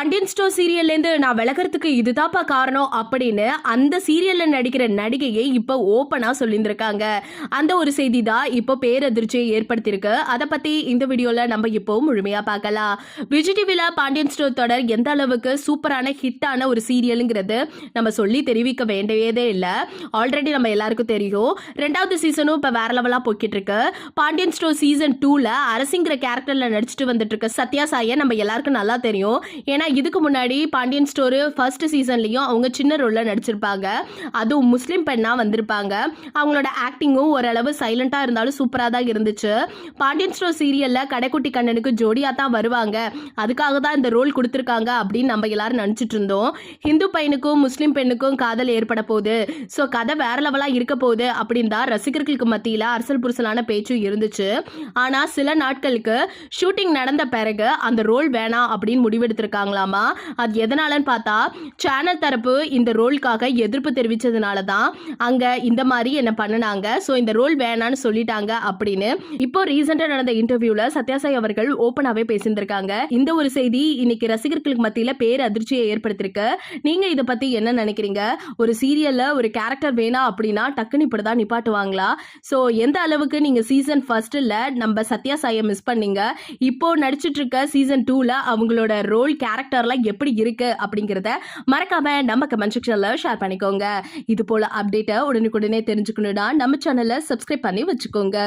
Pandian store சீரியல்லேருந்து நான் விலகிறதுக்கு இதுதான்ப்பா காரணம் அப்படின்னு அந்த சீரியல்ல நடிக்கிற நடிகையை இப்போ ஓப்பனா சொல்லியிருந்திருக்காங்க. அந்த ஒரு செய்தி தான் இப்போ பேரதிர்ச்சியை ஏற்படுத்தியிருக்கு. அதை பத்தி இந்த வீடியோல நம்ம இப்போ முழுமையா பார்க்கலாம். விஜய் டிவில பாண்டியன் ஸ்டோர் தொடர் எந்த அளவுக்கு சூப்பரான ஹிட்டான ஒரு சீரியலுங்கிறது நம்ம சொல்லி தெரிவிக்க வேண்டியதே இல்லை. ஆல்ரெடி நம்ம எல்லாருக்கும் தெரியும். 2வது சீசனும் இப்போ வேற லெவலா போய்கிட்டு இருக்கு. பாண்டியன் ஸ்டோர் சீசன் 2ல அரசிங்கிற கேரக்டர்ல நடிச்சிட்டு வந்துட்டு இருக்க சத்யா சாயை நம்ம எல்லாருக்கும் நல்லா தெரியும். ஏன்னா இதுக்கு முன்னாடி பாண்டியன் ஸ்டோர் ஃபர்ஸ்ட் சீசன்லயும் அவங்க சின்ன ரோல்ல நடிச்சிருப்பாங்க. அதுவும் முஸ்லீம் பெண்ணா வந்திருப்பாங்க. அவங்களோட ஆக்டிங்கும் ஓரளவு சைலண்டா இருந்தாலும் சூப்பரா தான் இருந்துச்சு. பாண்டியன் ஸ்டோர் சீரியல்ல கடைக்குட்டி கண்ணனுக்கு ஜோடியா தான் வருவாங்க, அதுக்காக தான் இந்த ரோல் கொடுத்துருக்காங்க அப்படின்னு நம்ம எல்லாரும் நினைச்சிட்டு இருந்தோம். ஹிந்து பையனுக்கும் முஸ்லீம் பெண்ணுக்கும் காதல் ஏற்பட போகுது, ஸோ கதை வேற லெவலா இருக்க போகுது அப்படின்னு தான் ரசிகர்களுக்கு மத்தியில அரசல் புரசலான பேச்சும் இருந்துச்சு. ஆனா சில நாட்களுக்கு ஷூட்டிங் நடந்த பிறகு அந்த ரோல் வேணாம் அப்படின்னு முடிவெடுத்திருக்காங்க. அது எதனாலன்னு பார்த்தா சேனல் தரப்பு இந்த ரோலுக்காக எதிர்ப்பு தெரிவிச்சதுனால தான் அங்க இந்த மாதிரி என்ன பண்ணுனாங்க, சோ இந்த ரோல் வேணான்னு சொல்லிட்டாங்க அப்படின்னு இப்போ ரீசெண்டா நடந்த இன்டர்வியூல சத்யா சாய் அவர்கள் ஓப்பனாவே பேசியிருந்திருக்காங்க. இந்த ஒரு செய்தி இன்னைக்கு ரசிகர்களுக்கு மத்தியில பேர் அதிர்ச்சியை ஏற்படுத்திருக்கு. நீங்க இதை பத்தி என்ன நினைக்கிறீங்க? ஒரு சீரியல்ல ஒரு கேரக்டர் வேணாம் அப்படின்னா டக்குன்னு இப்படிதான் நிப்பாட்டுவாங்களா? சோ எந்த அளவுக்கு நீங்க சீசன் ஃபர்ஸ்ட்ல நம்ம சத்யா சாயை மிஸ் பண்ணீங்க, இப்போ நடிச்சிட்டு இருக்க சீசன் 2ல அவங்களோட ரோல் கேரக்டர்லாம் எப்படி இருக்கு அப்படிங்கிறத மறக்காம நம்ம கமெண்ட் செக்ஷன்ல ஷேர் பண்ணிக்கோங்க. இது போல அப்டேட்டை உடனுக்குடனே தெரிஞ்சுக்கணும்னா நம்ம சேனலை சப்ஸ்கிரைப் பண்ணி வச்சுக்கோங்க.